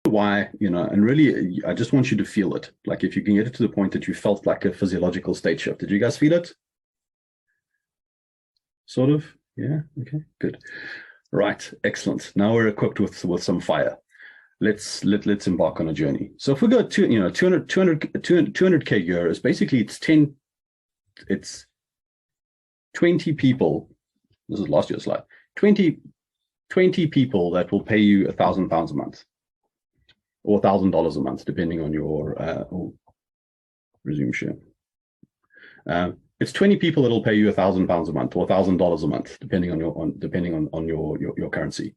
why, and really, I just want you to feel it. Like if you can get it to the point that you felt like a physiological state shift. Did you guys feel it? Sort of? Yeah. Okay, good. Right. Excellent. Now we're equipped with some fire. Let's embark on a journey. So if we go to 200K year is basically it's 20 people. This is last year's slide. 20 people that will pay you £1,000 a month or $1,000 a month, depending on your resume share. It's 20 people that will pay you £1,000 a month or $1,000 a month, depending on your currency.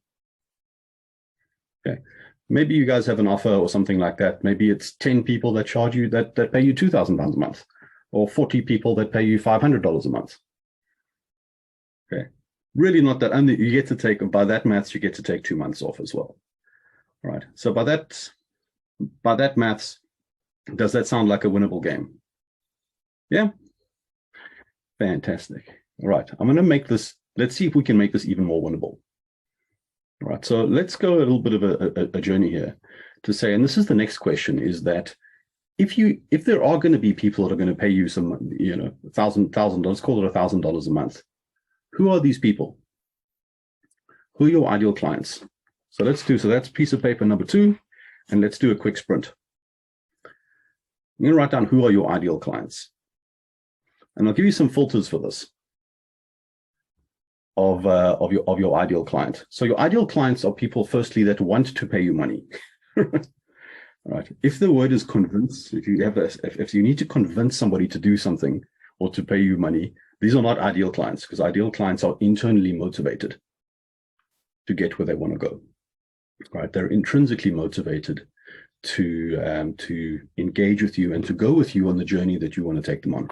Okay. Maybe you guys have an offer or something like that. Maybe it's 10 people that charge you that pay you £2,000 a month, or 40 people that pay you $500 a month. Okay. Really not that. Only you get to take, by that maths, you get to take 2 months off as well. All right. So by that maths, does that sound like a winnable game? Yeah. Fantastic. All right. I'm going to make this, let's see if we can make this even more winnable. All right. So let's go a little bit of a journey here to say, and this is the next question, is that if there are going to be people that are going to pay you some, $1,000, call it $1,000 a month, who are these people? Who are your ideal clients? So that's piece of paper number 2, and let's do a quick sprint. I'm going to write down who are your ideal clients. And I'll give you some filters for this of your ideal client. So your ideal clients are people, firstly, that want to pay you money. Right. If the word is convince, if you need to convince somebody to do something or to pay you money, these are not ideal clients, because ideal clients are internally motivated to get where they want to go. Right. They're intrinsically motivated to engage with you and to go with you on the journey that you want to take them on.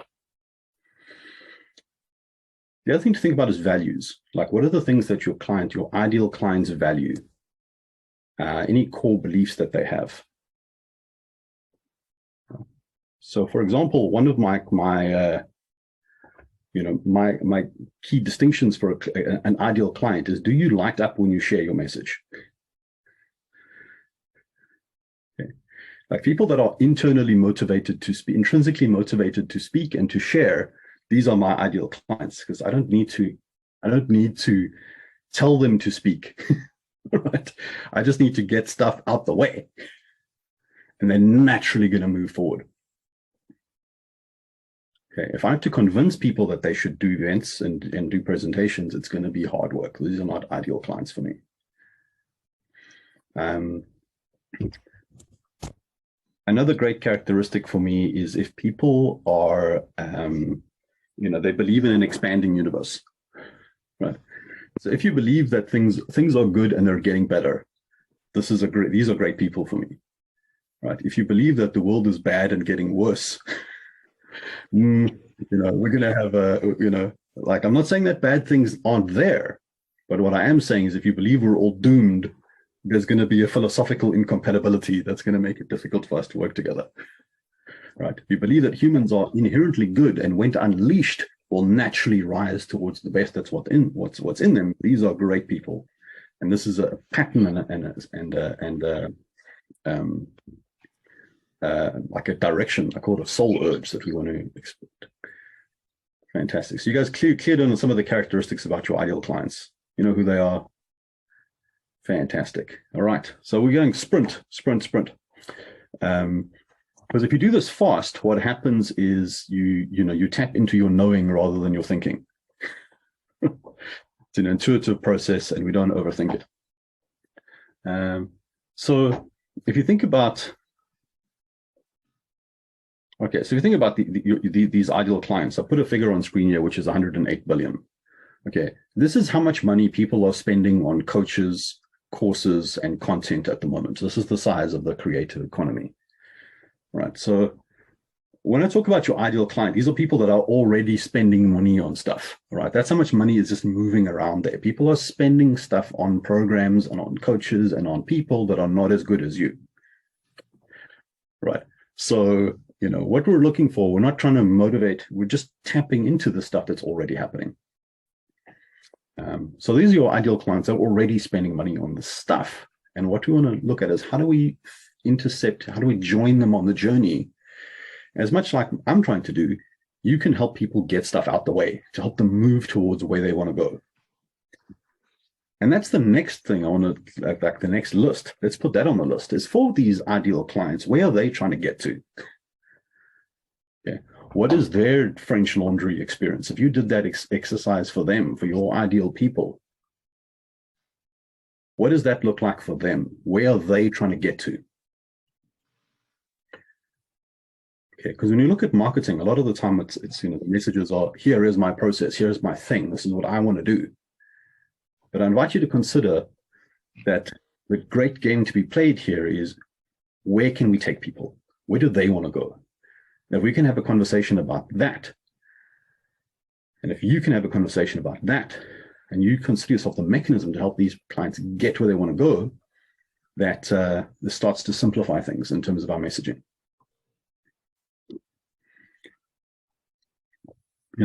The other thing to think about is values. Like, what are the things that your ideal clients value? Any core beliefs that they have. So, for example, one of my key distinctions for an ideal client is: do you light up when you share your message? Okay. Like people that are internally motivated to speak, intrinsically motivated to speak and to share. These are my ideal clients, because I don't need to tell them to speak. Right? I just need to get stuff out the way, and they're naturally going to move forward. Okay. If I have to convince people that they should do events and do presentations, it's going to be hard work. These are not ideal clients for me. Another great characteristic for me is if people are they believe in an expanding universe, right? So if you believe that things are good and they're getting better, these are great people for me, right? If you believe that the world is bad and getting worse, we're going to have like, I'm not saying that bad things aren't there, but what I am saying is if you believe we're all doomed, there's going to be a philosophical incompatibility that's going to make it difficult for us to work together. Right. If you believe that humans are inherently good and when unleashed will naturally rise towards the best, that's what's in them. These are great people, and this is a pattern like a direction. I call it a soul urge that we want to exploit. Fantastic. So you guys cleared on some of the characteristics about your ideal clients. You know who they are. Fantastic. All right. So we're going sprint. Because if you do this fast, what happens is you tap into your knowing rather than your thinking. It's an intuitive process, and we don't overthink it. So if you think about, these ideal clients, I put a figure on screen here, which is 108 billion. Okay, this is how much money people are spending on coaches, courses, and content at the moment. This is the size of the creative economy. Right. So when I talk about your ideal client, these are people that are already spending money on stuff. Right. That's how much money is just moving around there. People are spending stuff on programs and on coaches and on people that are not as good as you. Right. So, what we're looking for, we're not trying to motivate, we're just tapping into the stuff that's already happening. So these are your ideal clients that are already spending money on the stuff. And what we want to look at is how do we intercept, how do we join them on the journey? As much like I'm trying to do, you can help people get stuff out the way to help them move towards where they want to go. And that's the next thing I want to, like the next list. Let's put that on the list. Is for these ideal clients, where are they trying to get to? Okay. What is their French laundry experience? If you did that exercise for them, for your ideal people, what does that look like for them? Where are they trying to get to? Okay, because when you look at marketing, a lot of the time it's the messages are, here is my process, here's my thing, this is what I want to do. But I invite you to consider that the great game to be played here is, where can we take people? Where do they want to go? Now, if we can have a conversation about that, and if you can have a conversation about that, and you consider yourself the mechanism to help these clients get where they want to go, that this starts to simplify things in terms of our messaging.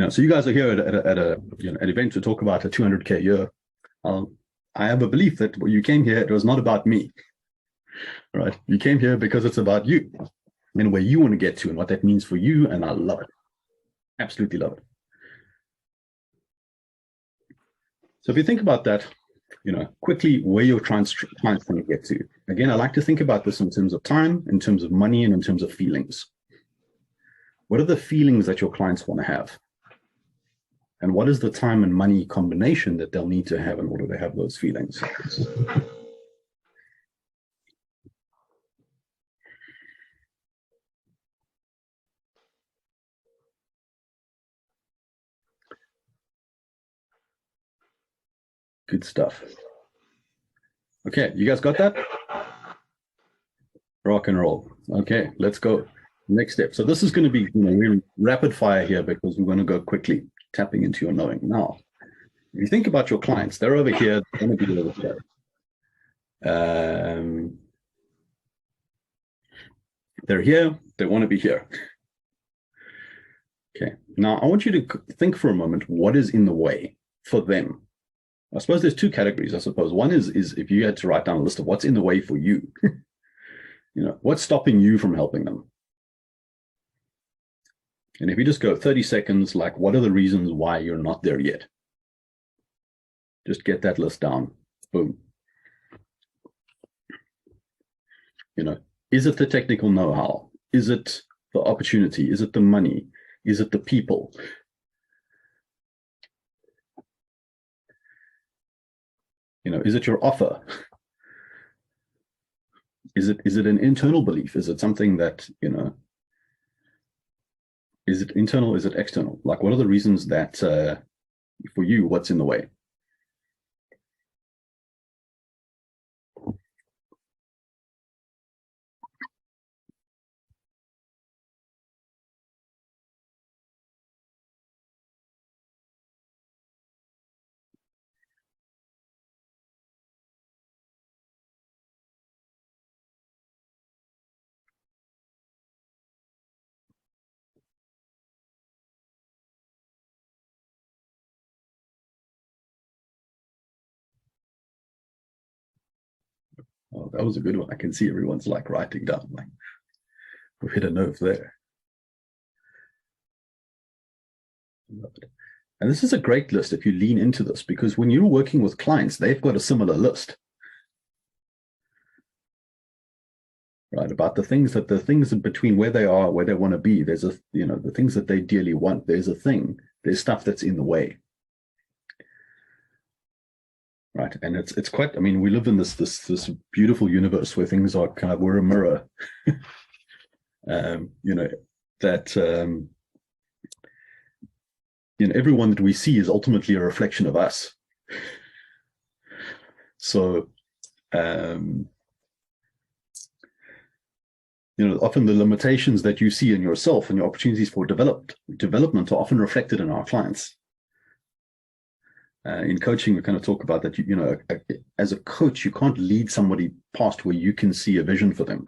So you guys are here at an event to talk about a 200K a year. I have a belief that when you came here, it was not about me, right? You came here because it's about you and where you want to get to and what that means for you. And I love it. Absolutely love it. So if you think about that, quickly where your clients trying to get to. Again, I like to think about this in terms of time, in terms of money, and in terms of feelings. What are the feelings that your clients want to have? And what is the time and money combination that they'll need to have in order to have those feelings? Good stuff. Okay, you guys got that? Rock and roll. Okay, let's go. Next step. So this is going to be really rapid fire here because we're going to go quickly, tapping into your knowing. Now, if you think about your clients, they're over here, they're going to be over here. They're here, they want to be here. Okay, now I want you to think for a moment, what is in the way for them? I suppose there's two categories, I suppose. One is if you had to write down a list of what's in the way for you, what's stopping you from helping them? And if you just go 30 seconds, like, what are the reasons why you're not there yet? Just get that list down. Boom. Is it the technical know-how? Is it the opportunity? Is it the money? Is it the people? Is it your offer? Is it an internal belief? Is it something that, is it internal? Is it external? Like, what are the reasons that for you, what's in the way? Oh, that was a good one. I can see everyone's like writing down, like, we've hit a nerve there. And this is a great list if you lean into this, because when you're working with clients, they've got a similar list, right? About the things in between where they are, where they want to be. There's the things that they dearly want. There's stuff that's in the way. Right, and it's quite. I mean, we live in this beautiful universe where things are kind of, we're a mirror. Everyone that we see is ultimately a reflection of us. So, often the limitations that you see in yourself and your opportunities for development are often reflected in our clients. In coaching, we kind of talk about that, as a coach, you can't lead somebody past where you can see a vision for them.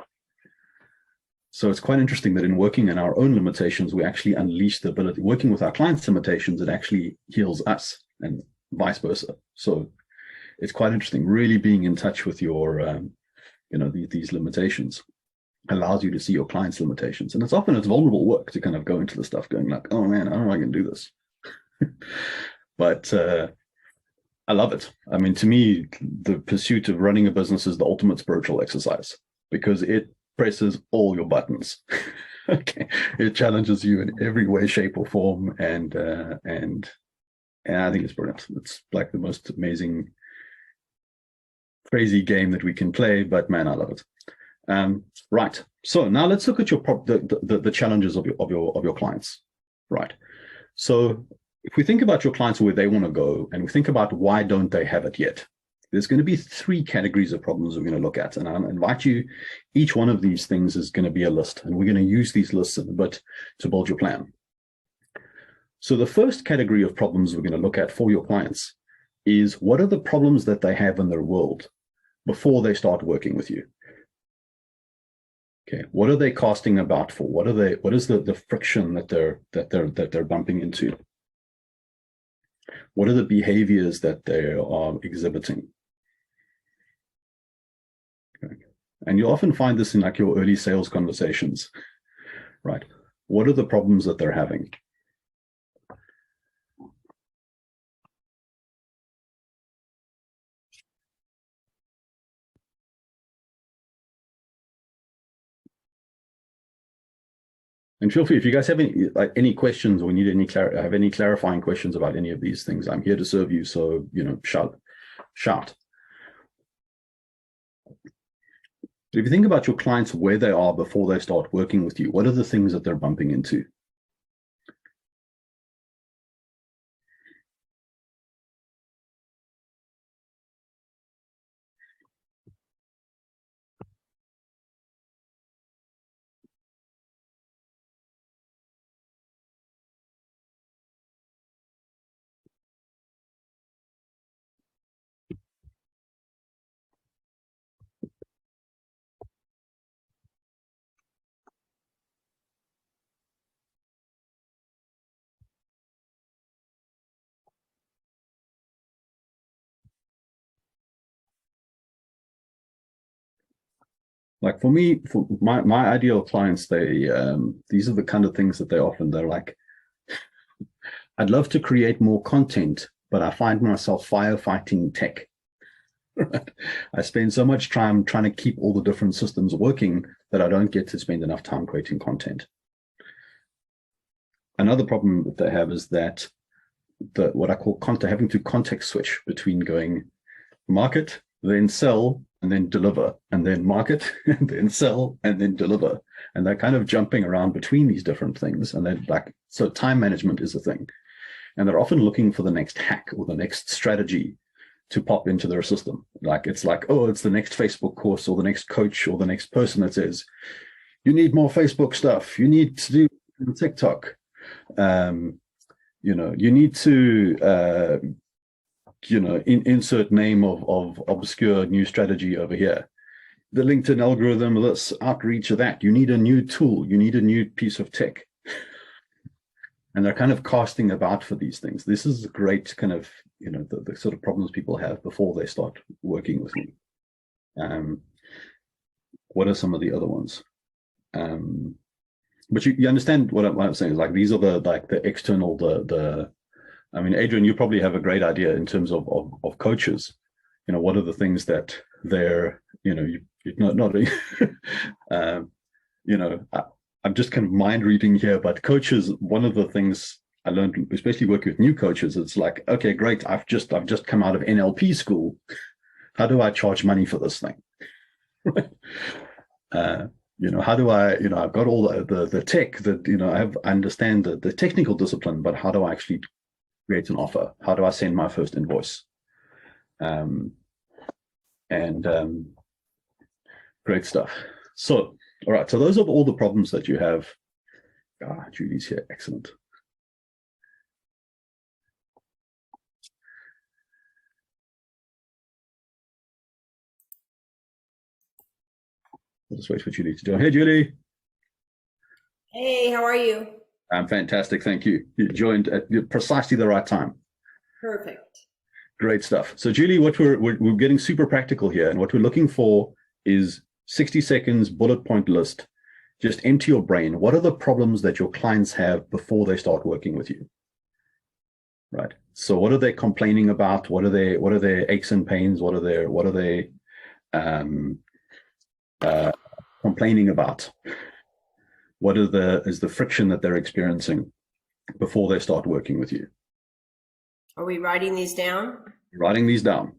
So it's quite interesting that in working in our own limitations, we actually unleash the ability. Working with our clients' limitations, it actually heals us and vice versa. So it's quite interesting. Really being in touch with your, these limitations allows you to see your clients' limitations. And it's vulnerable work to kind of go into the stuff going like, oh man, I don't know if I can do this. But I love it. I mean, to me, the pursuit of running a business is the ultimate spiritual exercise because it presses all your buttons. Okay, it challenges you in every way, shape, or form, and I think it's brilliant. It's like the most amazing, crazy game that we can play. But man, I love it. Right. So now let's look at the challenges of your clients. Right. So if we think about your clients where they want to go, and we think about why don't they have it yet, there's going to be 3 categories of problems we're going to look at. And I'll invite you, each one of these things is going to be a list, and we're going to use these lists in a bit to build your plan. So the first category of problems we're going to look at for your clients is what are the problems that they have in their world before they start working with you? Okay, what are they casting about for? What is the friction that they're bumping into? What are the behaviors that they are exhibiting? Okay. And you often find this in like your early sales conversations, right? What are the problems that they're having? And feel free, if you guys have any questions or need any clarifying questions about any of these things, I'm here to serve you. So, shout. If you think about your clients, where they are before they start working with you, what are the things that they're bumping into? Like for me, for my ideal clients, these are the kind of things that they're like, I'd love to create more content, but I find myself firefighting tech. I spend so much time trying to keep all the different systems working that I don't get to spend enough time creating content. Another problem that they have is that what I call having to context switch between going market, then sell, and then deliver, and then market, and then sell, and then deliver. And they're kind of jumping around between these different things. And then so time management is a thing. And they're often looking for the next hack or the next strategy to pop into their system. It's the next Facebook course or the next coach or the next person that says, you need more Facebook stuff. You need to do TikTok. You need to, insert name of obscure new strategy over here. The LinkedIn algorithm, this outreach of that. You need a new tool. You need a new piece of tech. And they're kind of casting about for these things. This is a great kind of, the sort of problems people have before they start working with me. What are some of the other ones? But you understand what I'm saying is like, these are the external, I mean, Adrian, you probably have a great idea in terms of coaches. What are the things that they're, you're not I'm just kind of mind reading here, but coaches, one of the things I learned, especially working with new coaches, it's like, okay, great. I've just come out of NLP school. How do I charge money for this thing? How do I, I've got all the tech that, I understand the technical discipline, but how do I actually create an offer? How do I send my first invoice? Great stuff. So, all right. So those are all the problems that you have. Julie's here. Excellent. I'll just wait for Julie to do it. Hey, Julie. Hey, how are you? I'm fantastic. Thank you. You joined at precisely the right time. Perfect. Great stuff. So, Julie, what we're getting super practical here, and what we're looking for is 60 seconds bullet point list. Just empty your brain. What are the problems that your clients have before they start working with you? Right. So, what are they complaining about? What are their aches and pains? What are they complaining about? What is the friction that they're experiencing before they start working with you? Are we writing these down? Writing these down.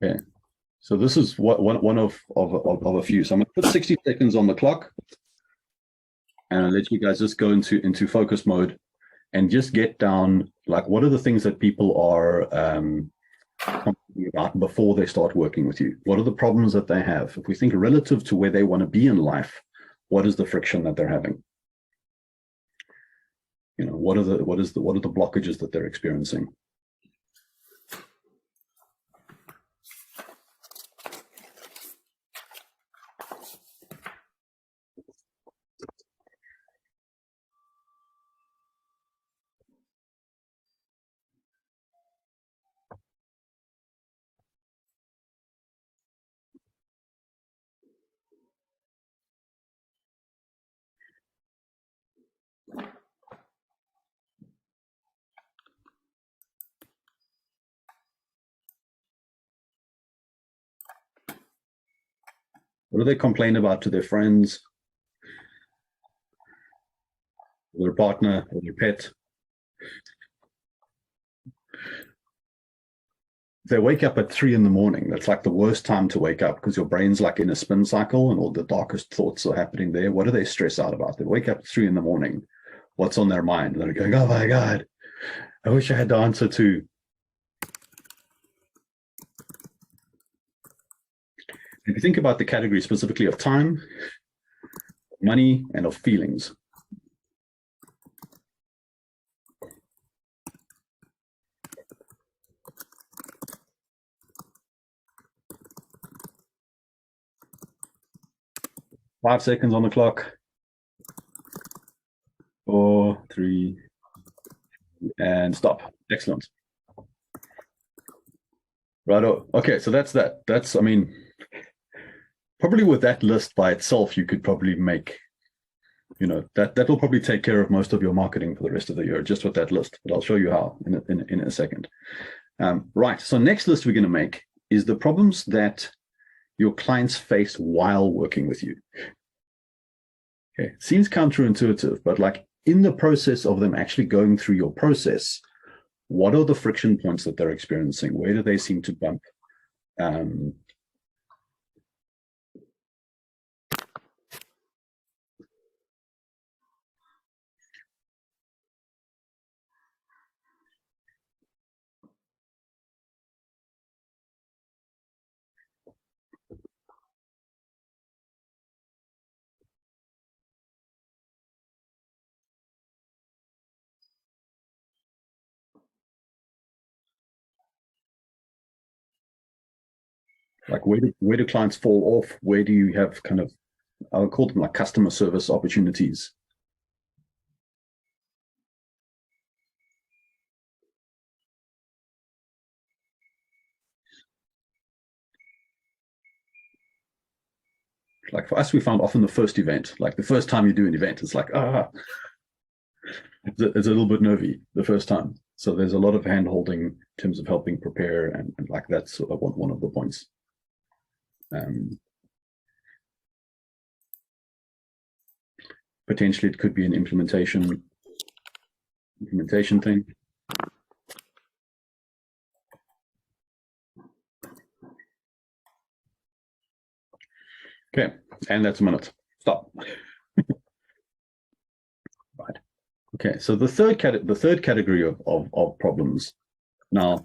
Okay. So this is one of a few. So I'm going to put 60 seconds on the clock, and I'll let you guys just go into focus mode and just get down, like, what are the things that people are complaining about before they start working with you? What are the problems that they have? If we think relative to where they want to be in life, what is the friction that they're having? You know, what are the blockages that they're experiencing? What do they complain about to their friends, their partner, or their pet? They wake up at 3 a.m. That's like the worst time to wake up because your brain's like in a spin cycle and all the darkest thoughts are happening there. What do they stress out about? They wake up at 3 a.m. What's on their mind? They're going, oh my God, I wish I had the answer to. If you think about the category specifically of time, money, and of feelings, 5 seconds on the clock. 4, 3, and stop. Excellent. Right. Okay, so that's that. That's, I mean, probably with that list by itself, you could probably make, you know, that will probably take care of most of your marketing for the rest of the year, just with that list. But I'll show you how in a second. Right. So next list we're going to make is the problems that your clients face while working with you. Okay. Seems counterintuitive, but like in the process of them actually going through your process, what are the friction points that they're experiencing? Where do they seem to bump? Like where do clients fall off? Where do you have kind of, I'll call them like customer service opportunities? Like for us, we found often the first event, like the first time you do an event, it's like, it's a little bit nervy the first time. So there's a lot of hand holding in terms of helping prepare, and like that's sort of one of the points. Potentially it could be an implementation thing. Okay, and that's a minute. Stop. Right. Okay, so the third category of problems now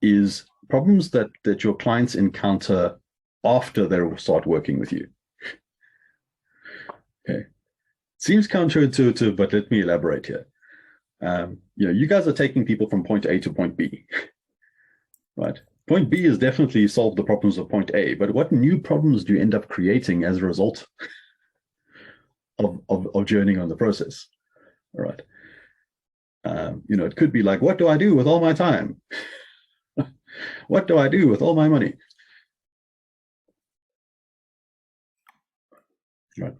is problems that your clients encounter after they start working with you. Okay, seems counterintuitive, but let me elaborate here. You know, you guys are taking people from point A to point B, right? Point B is definitely solve the problems of point A, but what new problems do you end up creating as a result? of journeying on the process. All right. It could be like, what do I do with all my time? What do I do with all my money? Right.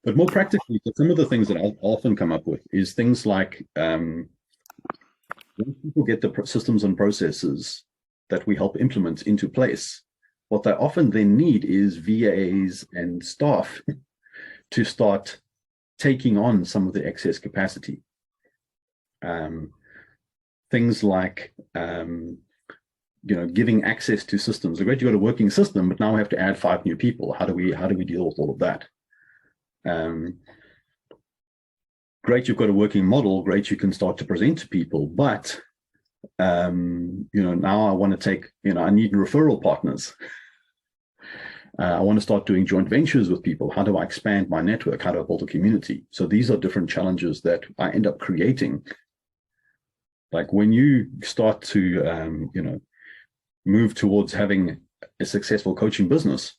But more practically, some of the things that I'll often come up with is things like when people get the systems and processes that we help implement into place, what they often then need is VAs and staff to start taking on some of the excess capacity. Things like giving access to systems. Great, you got a working system, but now we have to add 5 new people. How do we deal with all of that? Great, you've got a working model. Great, you can start to present to people, but now I want to take, I need referral partners. I want to start doing joint ventures with people. How do I expand my network? How do I build a community? So these are different challenges that I end up creating. Like when you start to, move towards having a successful coaching business,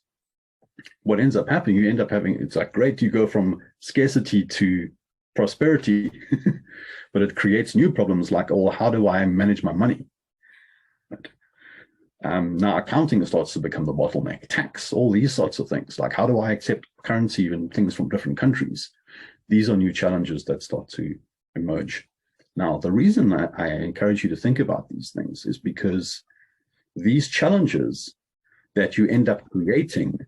what ends up happening, you end up having, it's like, great, you go from scarcity to prosperity, but it creates new problems like, oh, how do I manage my money? Right. Now accounting starts to become the bottleneck, tax, all these sorts of things. Like, how do I accept currency and things from different countries? These are new challenges that start to emerge. Now, the reason I encourage you to think about these things is because these challenges that you end up creating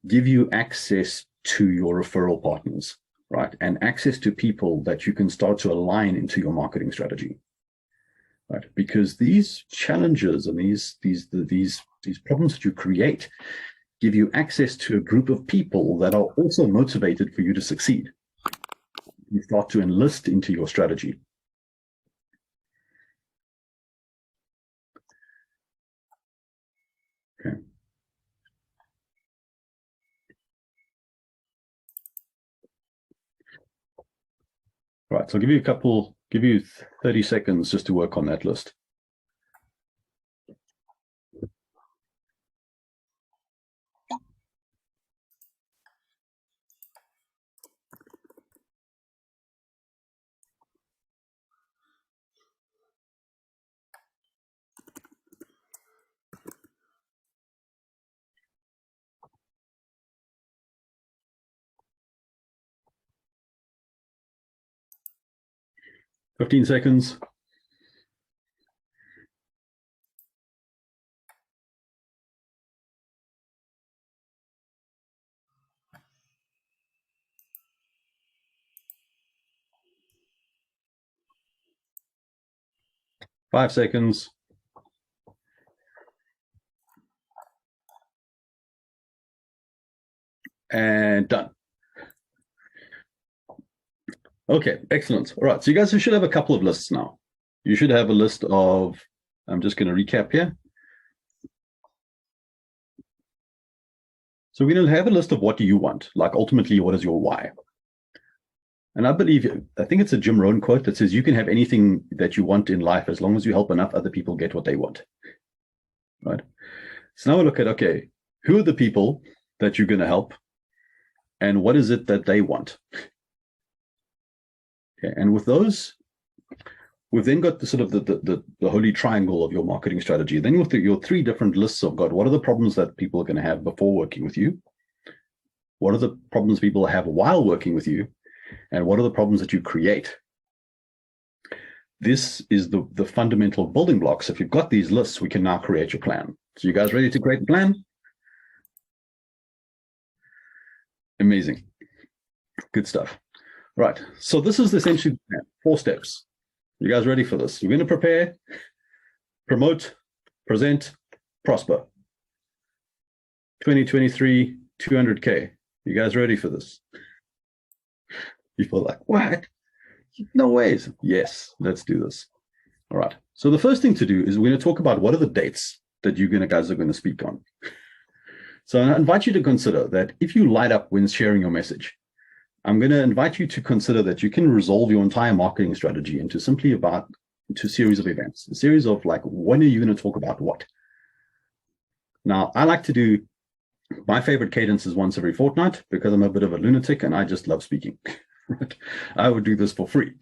give you access to your referral partners, right? And access to people that you can start to align into your marketing strategy, right? Because these challenges and these problems that you create give you access to a group of people that are also motivated for you to succeed. You start to enlist into your strategy. Okay. Right, so I'll give you 30 seconds just to work on that list. $15 seconds. $5 seconds. And done. Okay, excellent. All right, so you guys should have a couple of lists now. You should have a list of, I'm just going to recap here. So we're going to have a list of what do you want, like ultimately, what is your why? And I think it's a Jim Rohn quote that says, you can have anything that you want in life as long as you help enough other people get what they want, right? So now we look at, okay, who are the people that you're going to help and what is it that they want? Okay, and with those, we've then got the sort of the holy triangle of your marketing strategy. Then with your 3 different lists of God, what are the problems that people are going to have before working with you? What are the problems people have while working with you? And what are the problems that you create? This is the fundamental building blocks. If you've got these lists, we can now create your plan. So you guys ready to create the plan? Amazing. Good stuff. Right. So this is essentially 4 steps. You guys ready for this? You're going to prepare, promote, present, prosper. 2023, 200K. You guys ready for this? People are like, what? No ways. Yes, let's do this. All right. So the first thing to do is we're going to talk about what are the dates that you guys are going to speak on. So I invite you to consider that if you light up when sharing your message, I'm going to invite you to consider that you can resolve your entire marketing strategy into a series of events, a series of like, when are you going to talk about what? Now, I like to do My favorite cadence is once every fortnight because I'm a bit of a lunatic and I just love speaking. I would do this for free.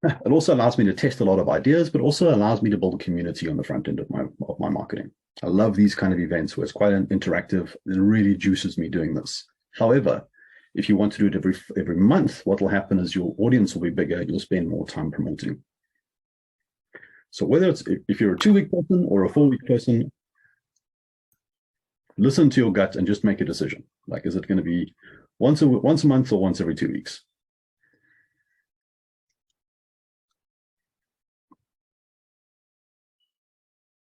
It also allows me to test a lot of ideas, but also allows me to build a community on the front end of my marketing. I love these kind of events where it's quite interactive. It really juices me doing this. However, if you want to do it every month, what will happen is your audience will be bigger. You'll spend more time promoting. So whether it's if you're a 2-week person or a 4-week person, listen to your gut and just make a decision. Like, is it going to be once a month or once every 2 weeks?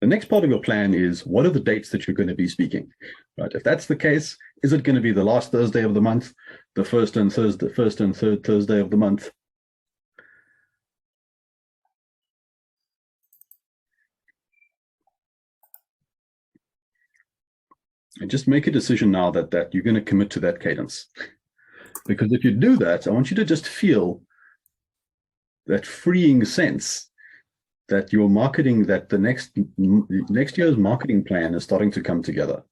The next part of your plan is, what are the dates that you're going to be speaking? Right? If that's the case, is it going to be the last Thursday of the month, the first and third Thursday of the month? And just make a decision now that you're going to commit to that cadence. Because if you do that, I want you to just feel that freeing sense that your marketing, that the next year's marketing plan is starting to come together.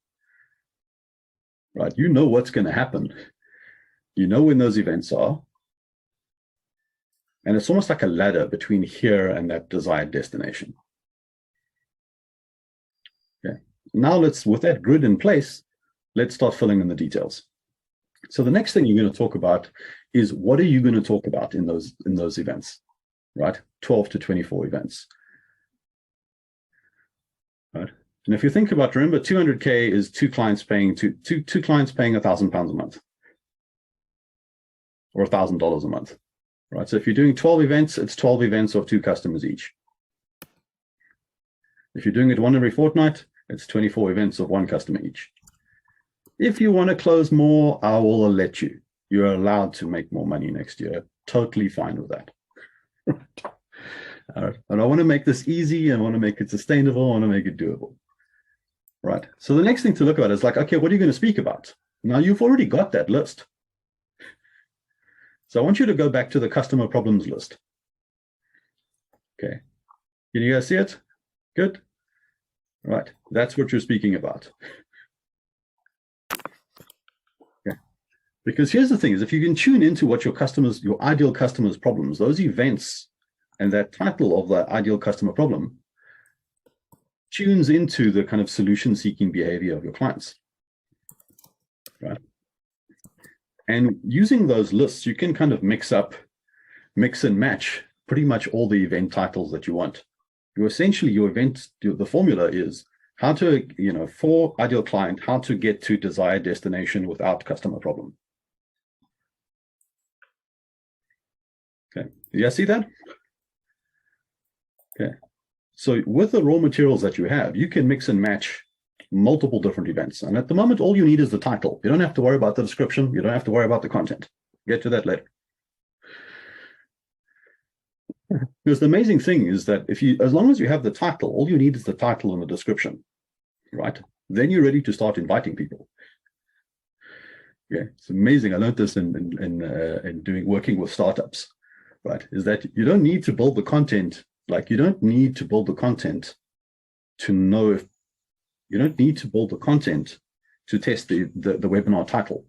Right? You know what's going to happen. You know when those events are. And it's almost like a ladder between here and that desired destination. Okay. Now with that grid in place, let's start filling in the details. So the next thing you're going to talk about is, what are you going to talk about in those events? Right? 12 to 24 events. Right? And if you think about, remember, 200K is two clients paying £1,000 a month or $1,000 a month. Right? So if you're doing 12 events, it's 12 events of 2 customers each. If you're doing it one every fortnight, it's 24 events of 1 customer each. If you want to close more, I will let you. You're allowed to make more money next year. Totally fine with that. All right. And I want to make this easy. I want to make it sustainable. I want to make it doable. Right. So the next thing to look at is like, okay, what are you going to speak about? Now you've already got that list. So I want you to go back to the customer problems list. Okay. Can you guys see it? Good. Right. That's what you're speaking about. Okay. Because here's the thing is, if you can tune into what your ideal customers' problems, those events and that title of the ideal customer problem tunes into the kind of solution-seeking behavior of your clients. Right. And using those lists, you can kind of mix and match pretty much all the event titles that you want. Essentially, your event, the formula is how to, for ideal client, how to get to desired destination without customer problem. Okay, do you see that? Okay, so with the raw materials that you have, you can mix and match multiple different events. And at the moment, all you need is the title. You don't have to worry about the description. You don't have to worry about the content. Get to that later. Because the amazing thing is that as long as you have the title, all you need is the title and the description, right? Then you're ready to start inviting people. Yeah, it's amazing. I learned this in working with startups, right? Is that you don't need to build the content. Like, you don't need to build the content to know if you don't need to build the content to test the webinar title.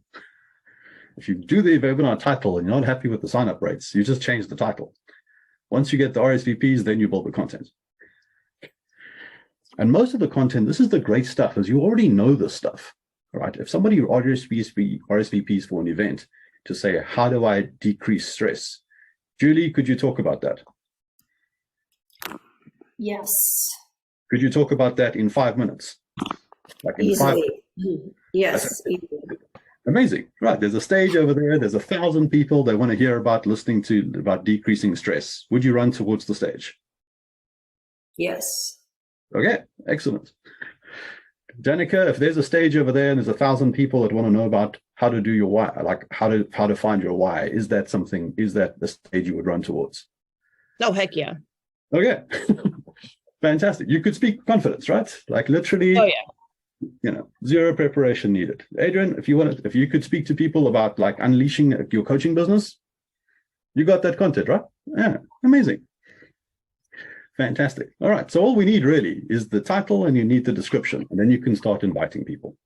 If you do the webinar title and you're not happy with the sign-up rates, you just change the title. Once you get the RSVPs, then you build the content. And most of the content, this is the great stuff, is you already know this stuff, right? If somebody RSVPs for an event to say, how do I decrease stress? Julie, could you talk about that? Yes. Could you talk about that in 5 minutes? Like in Easily. Yes. Amazing, right? There's a stage over there. There's 1,000 people. They want to hear about decreasing stress. Would you run towards the stage? Yes. Okay, excellent. Danica, if there's a stage over there and there's 1,000 people that want to know about how to do your why, like how to find your why, is that the stage you would run towards? Oh, heck yeah. Okay. Fantastic. You could speak confidence, right? Like literally. Oh yeah. Zero preparation needed. Adrian, if you could speak to people about like unleashing your coaching business, you got that content, right? Yeah, amazing. Fantastic. All right. So all we need really is the title and you need the description, and then you can start inviting people.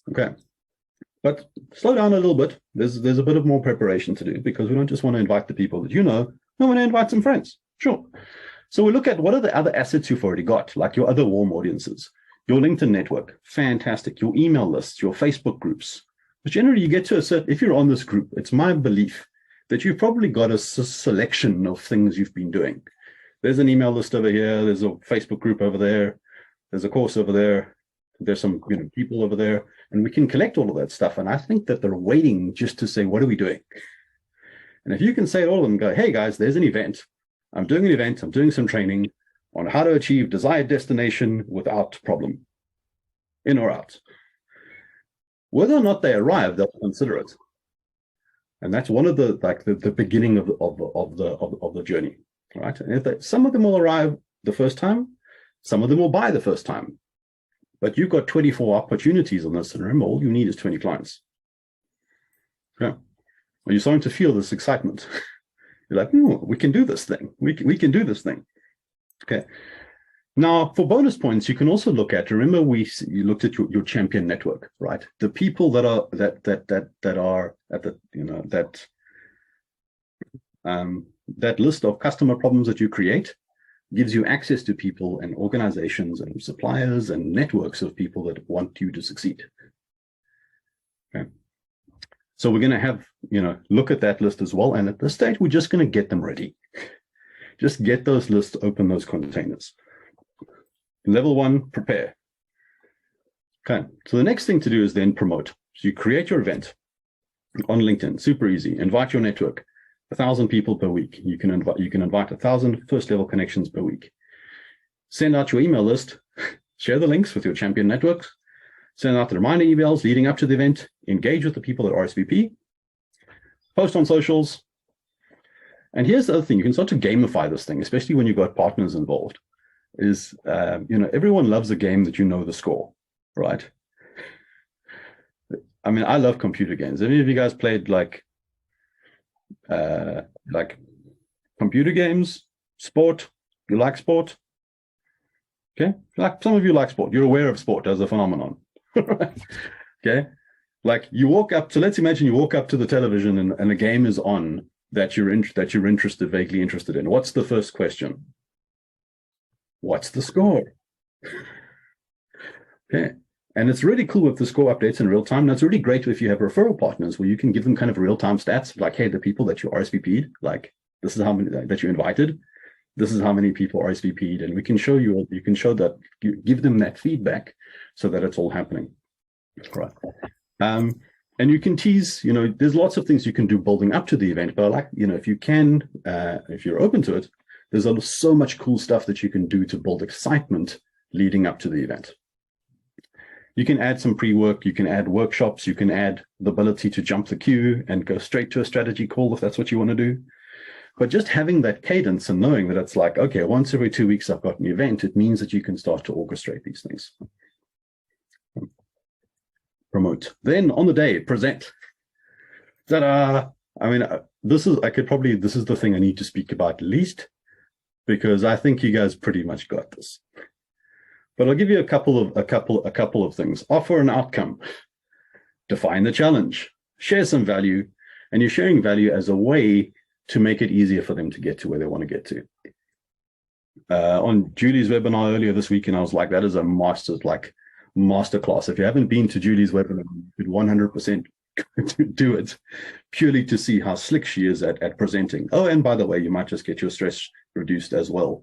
Okay. But slow down a little bit. There's a bit of more preparation to do, because we don't just want to invite the people that you know. We want to invite some friends. Sure. So we look at what are the other assets you've already got, like your other warm audiences, your LinkedIn network, fantastic, your email lists, your Facebook groups. But generally you get to a certain, if you're on this group, it's my belief that you've probably got a selection of things you've been doing. There's an email list over here. There's a Facebook group over there. There's a course over there. There's some people over there, and we can collect all of that stuff. And I think that they're waiting just to say, what are we doing? And if you can say all of them, go, hey guys, there's an event. I'm doing an event. I'm doing some training on how to achieve desired destination without problem, in or out. Whether or not they arrive, they'll consider it. And that's one of the the beginning of the journey, right? And if some of them will arrive the first time, some of them will buy the first time. But you've got 24 opportunities on this, and remember, all you need is 20 clients. Yeah. Well, you're starting to feel this excitement. You're like, we can do this thing. We can do this thing. Okay. Now, for bonus points, you can also look at. Remember, you looked at your champion network, right? The people that are at the that list of customer problems that you create gives you access to people and organizations and suppliers and networks of people that want you to succeed. Okay. So we're going to have, look at that list as well. And at this stage, we're just going to get them ready. Just get those lists, open those containers. Level 1, prepare. Okay. So the next thing to do is then promote. So you create your event on LinkedIn, super easy. Invite your network. 1,000 people per week. You can invite 1,000 first level connections per week. Send out your email list, share the links with your champion networks, send out the reminder emails leading up to the event, engage with the people that RSVP, post on socials. And here's the other thing, you can start to gamify this thing, especially when you've got partners involved, is, everyone loves a game that you know the score, right? I mean, I love computer games. Have any of you guys played like computer games, sport? You like sport? Okay, like some of you like sport. You're aware of sport as a phenomenon. Okay, like you walk up to, let's imagine you walk up to the television and a game is on that you're vaguely interested in. What's the first question? What's the score? Okay. And it's really cool with the score updates in real time. That's really great if you have referral partners where you can give them kind of real-time stats, like, hey, the people that you RSVP'd, like, this is how many that you invited, this is how many people RSVP'd, and we can show you can show that, you give them that feedback so that it's all happening. Right. And you can tease, there's lots of things you can do building up to the event, but if you can, if you're open to it, there's so much cool stuff that you can do to build excitement leading up to the event. You can add some pre-work, you can add workshops, you can add the ability to jump the queue and go straight to a strategy call if that's what you want to do. But just having that cadence and knowing that it's like, okay, once every 2 weeks I've got an event, it means that you can start to orchestrate these things. Promote. Then on the day, present. Ta-da! I mean, this is the thing I need to speak about least, because I think you guys pretty much got this. But I'll give you a couple of things. Offer an outcome, define the challenge, share some value, and you're sharing value as a way to make it easier for them to get to where they want to get to. On Julie's webinar earlier this week, and I was like, that is a masterclass. If you haven't been to Julie's webinar, you could 100% do it, purely to see how slick she is at presenting. Oh, and by the way, you might just get your stress reduced as well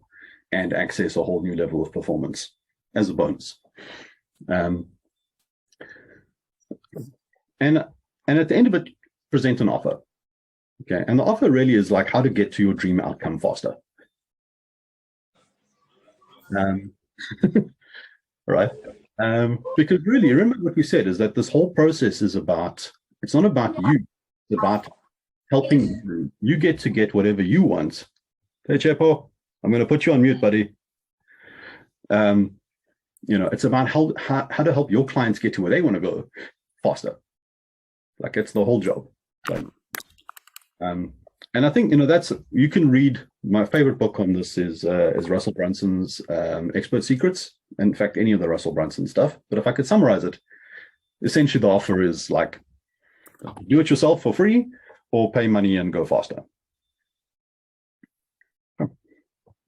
and access a whole new level of performance as a bonus. And at the end of it, present an offer. Okay, and the offer really is like how to get to your dream outcome faster. Right? Because really, remember what we said is that this whole process is about, it's not about you, it's about helping you get whatever you want. Hey, Chepo, I'm going to put you on mute, buddy. It's about how to help your clients get to where they want to go faster. Like, it's the whole job. Right? And I think, that's, you can read, my favorite book on this is Russell Brunson's Expert Secrets. In fact, any of the Russell Brunson stuff. But if I could summarize it, essentially the offer is like, do it yourself for free or pay money and go faster.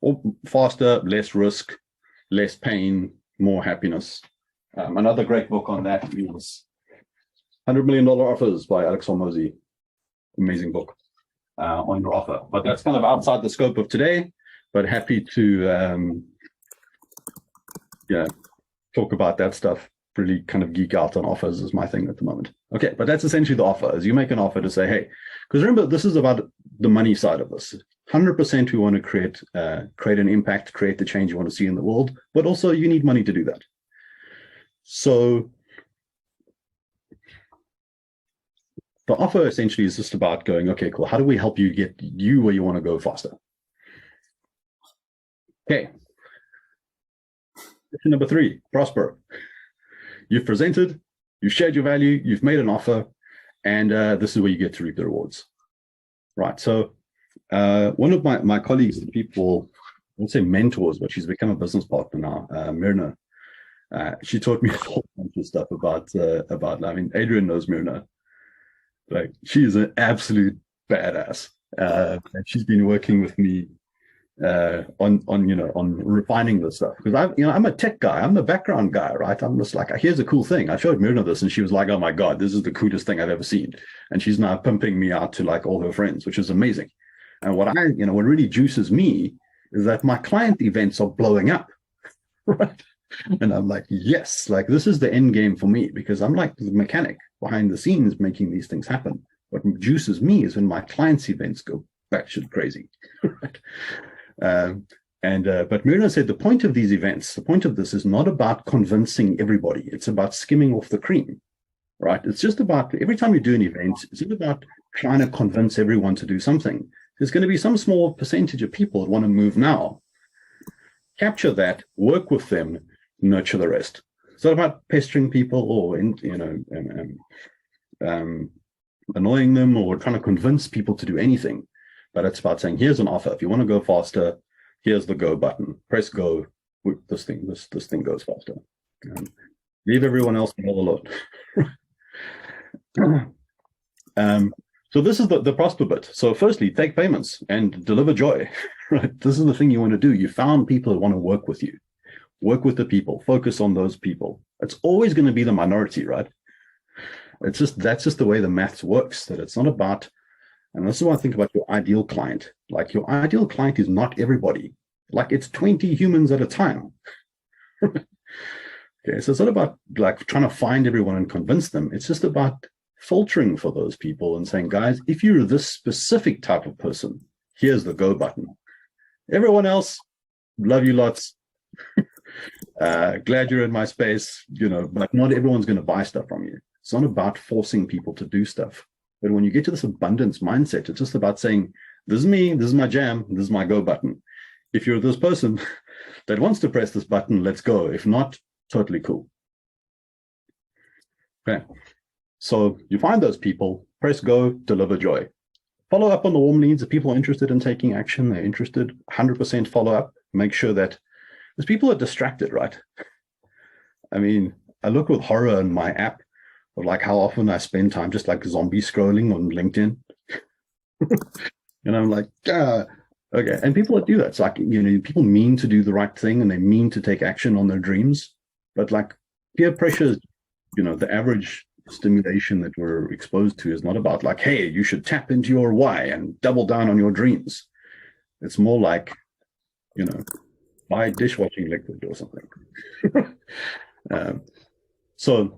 Or faster, less risk, less pain, more happiness. Another great book on that is $100 Million Offers by Alex Hormozi. Amazing book on your offer. But that's kind of outside the scope of today, but happy to talk about that stuff. Really kind of geek out on offers is my thing at the moment. Okay, but that's essentially the offer, is you make an offer to say, hey, because remember, this is about the money side of this. 100% we want to create an impact, create the change you want to see in the world, but also you need money to do that. So the offer essentially is just about going, okay, cool, how do we help you get you where you want to go faster? Okay. Question number 3, prosper. You've presented, you've shared your value, you've made an offer, and this is where you get to reap the rewards. Right, so one of my colleagues, the people, I won't say mentors, but she's become a business partner now, Myrna. She taught me a whole bunch of stuff about, I mean, Adrian knows Myrna. Like, she is an absolute badass. And she's been working with me on refining this stuff, because I'm a tech guy, I'm the background guy, right? I'm just like, here's a cool thing. I showed Myrna this and she was like, oh my god, this is the coolest thing I've ever seen. And she's now pimping me out to like all her friends, which is amazing. And what really juices me is that my client events are blowing up, right? And I'm like, yes, like this is the end game for me, because I'm like the mechanic behind the scenes making these things happen. What juices me is when my clients' events go batshit crazy, right? But Myrna said the point of these events, the point of this is not about convincing everybody. It's about skimming off the cream, right? It's just about, every time you do an event, it's not about trying to convince everyone to do something. There's going to be some small percentage of people that want to move now. Capture that, work with them, nurture the rest. It's not about pestering people or annoying them or trying to convince people to do anything. But it's about saying, here's an offer. If you want to go faster, here's the go button. Press go. This thing goes faster. Leave everyone else all alone. So this is the prosper bit. So firstly, take payments and deliver joy. Right? This is the thing you want to do. You found people that want to work with you. Work with the people. Focus on those people. It's always going to be the minority, right? That's just the way the maths works. That it's not about. And this is what I think about your ideal client. Like, your ideal client is not everybody. Like, it's 20 humans at a time. Okay, so it's not about like trying to find everyone and convince them. It's just about filtering for those people and saying, guys, if you're this specific type of person, here's the go button. Everyone else, love you lots. Glad you're in my space, but not everyone's going to buy stuff from you. It's not about forcing people to do stuff. But when you get to this abundance mindset, it's just about saying, this is me, this is my jam, this is my go button. If you're this person that wants to press this button, let's go. If not, totally cool. Okay. So you find those people, press go, deliver joy. Follow up on the warm leads. If people are interested in taking action, they're interested, 100% follow up. Make sure that, because people are distracted, right? I mean, I look with horror in my app of like how often I spend time just like zombie scrolling on LinkedIn. And I'm like, okay. And people that do that, it's like, people mean to do the right thing and they mean to take action on their dreams. But like peer pressure is, the average stimulation that we're exposed to is not about like, hey, you should tap into your why and double down on your dreams. It's more like, buy dishwashing liquid or something. So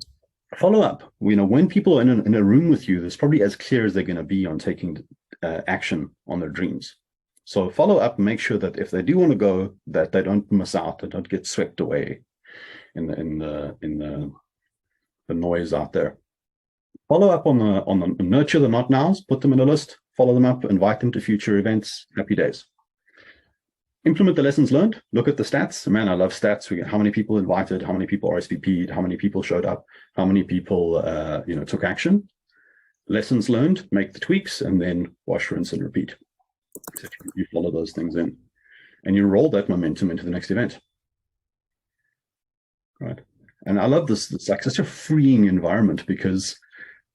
follow up. When people are in a room with you, that's probably as clear as they're going to be on taking action on their dreams. So follow up, make sure that if they do want to go, that they don't miss out, they don't get swept away in the noise out there. Follow up on the nurture the not nows, put them in a list, follow them up, invite them to future events. Happy days. Implement the lessons learned. Look at the stats. Man, I love stats. We get how many people invited, how many people RSVP'd, how many people showed up, how many people took action. lessons learned, make the tweaks, and then wash, rinse, and repeat. So you follow those things in, and you roll that momentum into the next event. Right. And I love this. It's like such a freeing environment because,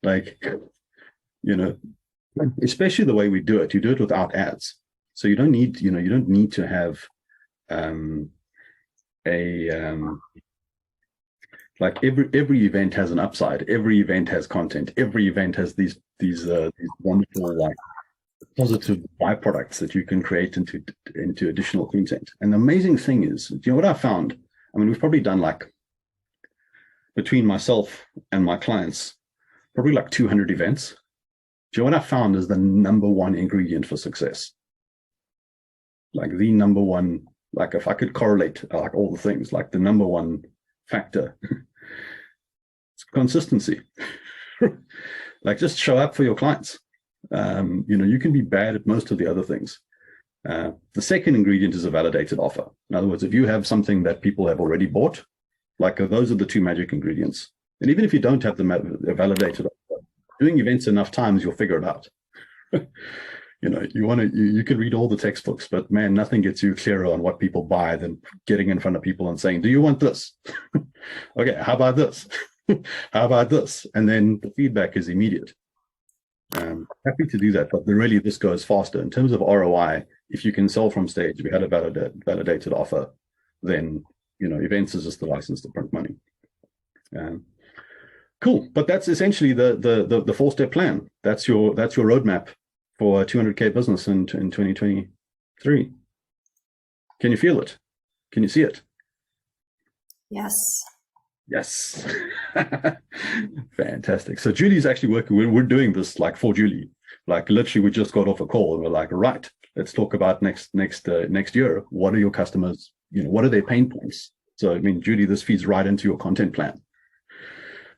like, you know, especially the way we do it, you do it without ads. So you don't need, you don't need to have like every event has an upside. Every event has content. Every event has these wonderful, like, positive byproducts that you can create into additional content. And the amazing thing is, what I found? I mean, we've probably done, like, between myself and my clients, probably like 200 events. Do you know what I found is the number one ingredient for success? Like the number one, like if I could correlate like all the things, like the number one factor, it's consistency. Like, just show up for your clients. You can be bad at most of the other things. The second ingredient is a validated offer. In other words, if you have something that people have already bought, like, those are the two magic ingredients. And even if you don't have the validated offer, doing events enough times, you'll figure it out. You can read all the textbooks, but man, nothing gets you clearer on what people buy than getting in front of people and saying, do you want this? Okay, how about this? How about this? And then the feedback is immediate. Happy to do that, but really this goes faster. In terms of ROI, if you can sell from stage, we had a validated offer, then, events is just the license to print money. Cool, but that's essentially the 4-step plan. That's your roadmap for a 200K business in 2023. Can you feel it? Can you see it? Yes. Yes. Fantastic. So Julie's actually working. We're doing this like for Julie. Like, literally, we just got off a call and we're like, right, let's talk about next year. What are your customers? What are their pain points? So, I mean, Julie, this feeds right into your content plan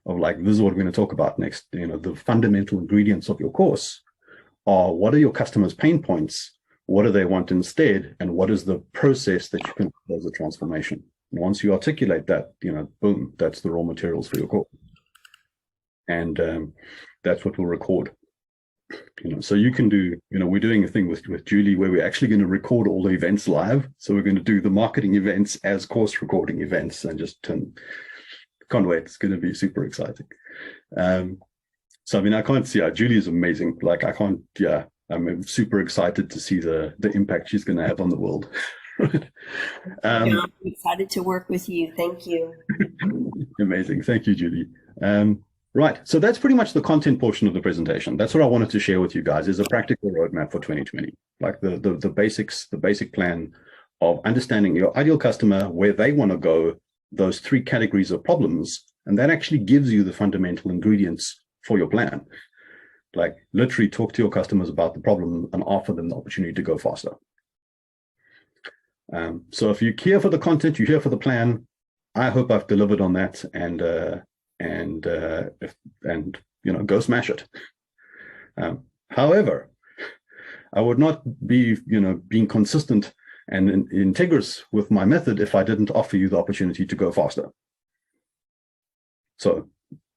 of, like, this is what we're going to talk about next. The fundamental ingredients of your course are, what are your customers' pain points? What do they want instead? And what is the process that you can do as a transformation? And once you articulate that, boom, that's the raw materials for your course. And that's what we'll record. So you can do, we're doing a thing with Julie where we're actually going to record all the events live. So we're going to do the marketing events as course recording events, and just can't wait. It's going to be super exciting. So, I mean, I can't see, Julie is amazing. Like, I'm super excited to see the impact she's going to have on the world. I'm excited to work with you. Thank you. Amazing. Thank you, Julie. Right. So that's pretty much the content portion of the presentation. That's what I wanted to share with you guys, is a practical roadmap for 2020. Like the basics, the basic plan of understanding your ideal customer, where they want to go, those 3 categories of problems, and that actually gives you the fundamental ingredients for your plan. Like, literally talk to your customers about the problem and offer them the opportunity to go faster. So if you're here for the content, you're here for the plan, I hope I've delivered on that, and go smash it. However, I would not be, being consistent and integrous with my method if I didn't offer you the opportunity to go faster. So,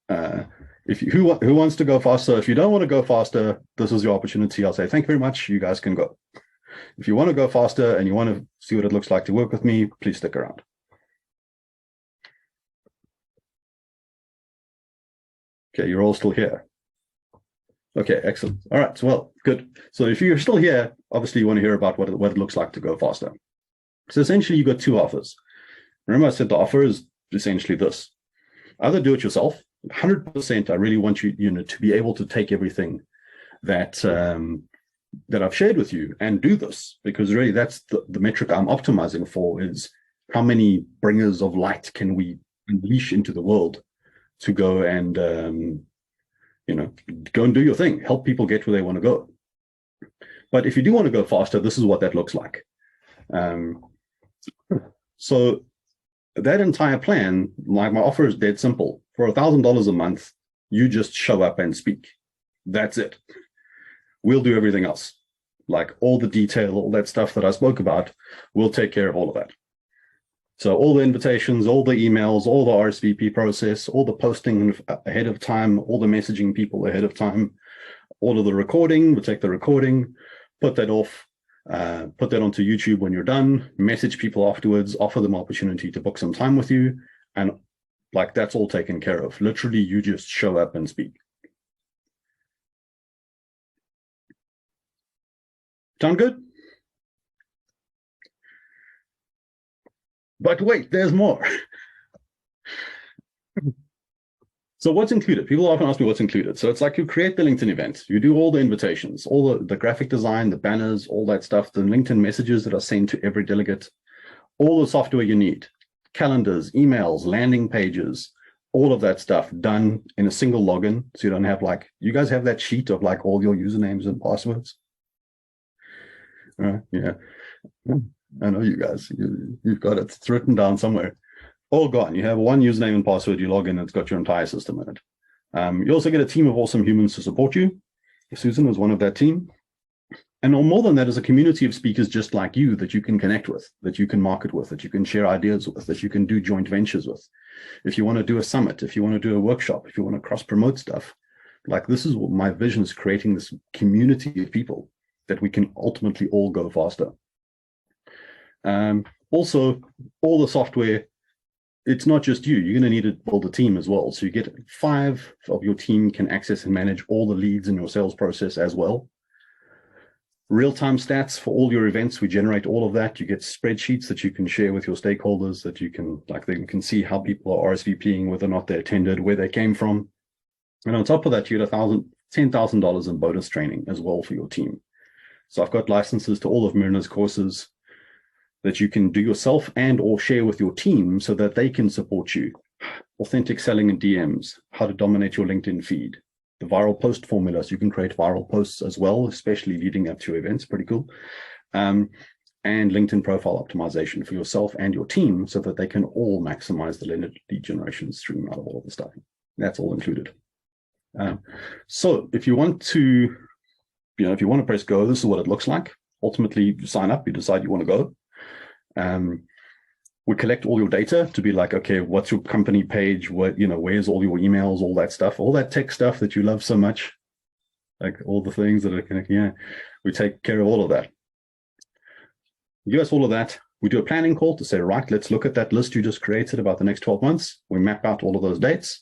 who wants to go faster? If you don't want to go faster, this is your opportunity. I'll say, thank you very much. You guys can go. If you want to go faster and you want to see what it looks like to work with me, please stick around. Okay, you're all still here. Okay, excellent. All right, so, well, good. So if you're still here, obviously you want to hear about what it looks like to go faster. So essentially, you've got 2 offers. Remember, I said the offer is essentially this. Either do it yourself. 100%, I really want you, to be able to take everything that I've shared with you and do this, because really that's the metric I'm optimizing for, is how many bringers of light can we unleash into the world to go and, go and do your thing, help people get where they want to go. But if you do want to go faster, this is what that looks like. So that entire plan, like, my offer is dead simple. For $1,000 a month, you just show up and speak. That's it. We'll do everything else. Like, all the detail, all that stuff that I spoke about, we'll take care of all of that. So all the invitations, all the emails, all the RSVP process, all the posting ahead of time, all the messaging people ahead of time, all of the recording. We'll take the recording, put that off, put that onto YouTube when you're done, message people afterwards, offer them opportunity to book some time with you, and like that's all taken care of. Literally, you just show up and speak. Sound good? But wait, there's more. So what's included? People often ask me what's included. So it's like you create the LinkedIn event, you do all the invitations, all the graphic design, the banners, all that stuff, the LinkedIn messages that are sent to every delegate, all the software you need, calendars, emails, landing pages, all of that stuff done in a single login. So you don't have like, you guys have that sheet of like all your usernames and passwords? Yeah, I know you guys, you've got it, it's written down somewhere. All gone. You have one username and password, you log in, it's got your entire system in it. You also get a team of awesome humans to support you. Susan was one of that team. And more than that is a community of speakers just like you that you can connect with, that you can market with, that you can share ideas with, that you can do joint ventures with. If you want to do a summit, if you want to do a workshop, if you want to cross-promote stuff, like this is what my vision is, creating this community of people that we can ultimately all go faster. Also, all the software, it's not just you. You're going to need to build a team as well. So you get 5 of your team can access and manage all the leads in your sales process as well. Real-time stats for all your events. We generate all of that. You get spreadsheets that you can share with your stakeholders that you can, like, they can see how people are RSVPing, whether or not they attended, where they came from. And on top of that, you get $10,000 in bonus training as well for your team. So I've got licenses to all of Myrna's courses that you can do yourself and or share with your team so that they can support you. Authentic selling and DMs, how to dominate your LinkedIn feed, the viral post formula, so you can create viral posts as well, especially leading up to events, pretty cool. And LinkedIn profile optimization for yourself and your team so that they can all maximize the lead generation stream out of all of the stuff. That's all included. So if you want to, if you want to press go, this is what it looks like. Ultimately, you sign up, you decide you want to go. We collect all your data to be like, okay, what's your company page? What, where's all your emails, all that stuff, all that tech stuff that you love so much, like all the things that are, we take care of all of that. You give us all of that. We do a planning call to say, right, let's look at that list you just created about the next 12 months. We map out all of those dates,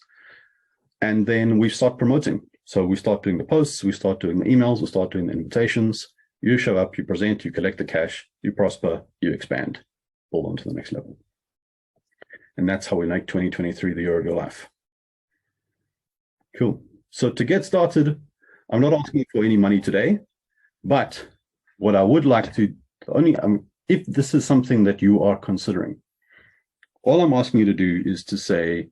and then we start promoting. So we start doing the posts, we start doing the emails, we start doing the invitations. You show up, you present, you collect the cash, you prosper, you expand, build on to the next level. And that's how we make 2023 the year of your life. Cool. So to get started, I'm not asking for any money today, but what I would like to, if this is something that you are considering, all I'm asking you to do is to say,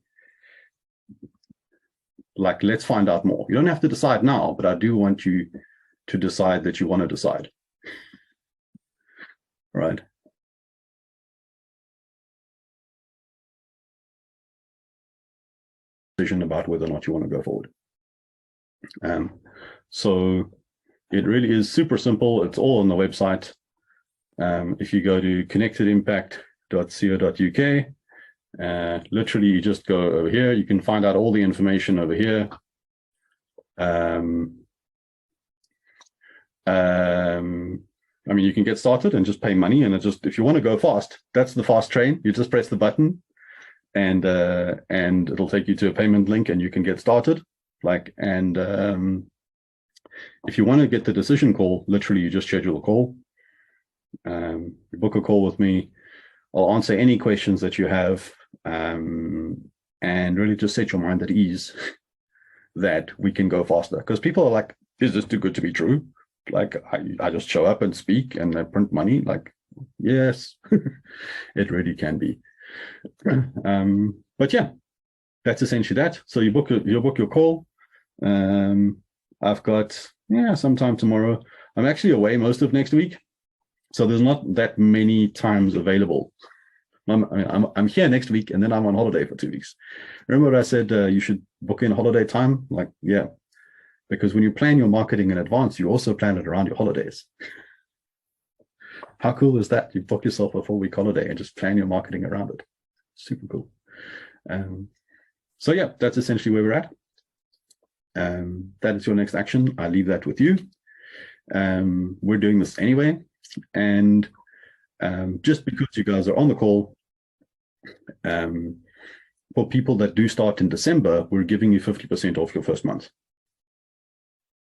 like, let's find out more. You don't have to decide now, but I do want you to decide that you want to decide, right? Decision about whether or not you want to go forward. So it really is super simple. It's all on the website. If you go to connectedimpact.co.uk, literally you just go over here. You can find out all the information over here. You can get started and just pay money, and if you want to go fast, that's the fast train. You just press the button, and it'll take you to a payment link, and you can get started. If you want to get the decision call, literally you just schedule a call. You book a call with me. I'll answer any questions that you have, and really just set your mind at ease that we can go faster. Because people are like, is this too good to be true? Like, I just show up and speak and I print money. Like, yes, it really can be. But yeah, that's essentially that. So you book your call. I've got sometime tomorrow. I'm actually away most of next week, so there's not that many times available. I'm here next week, and then I'm on holiday for 2 weeks. Remember what I said? You should book in holiday time. Like, yeah. Because when you plan your marketing in advance, you also plan it around your holidays. How cool is that? You book yourself a 4-week holiday and just plan your marketing around it. Super cool. So yeah, that's essentially where we're at. that is your next action. I leave that with you. We're doing this anyway, and just because you guys are on the call, for people that do start in December, we're giving you 50% off your first month.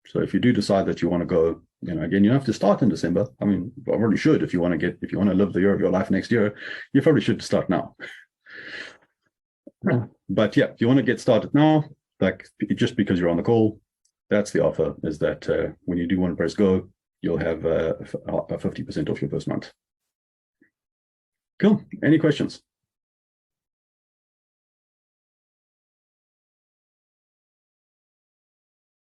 So if you do decide that you want to go, again, you don't have to start in December. I mean, you probably should if you want to live the year of your life next year, you probably should start now. But yeah, if you want to get started now, like just because you're on the call, that's the offer, is that when you do want to press go, you'll have a 50% off your first month. Cool. Any questions?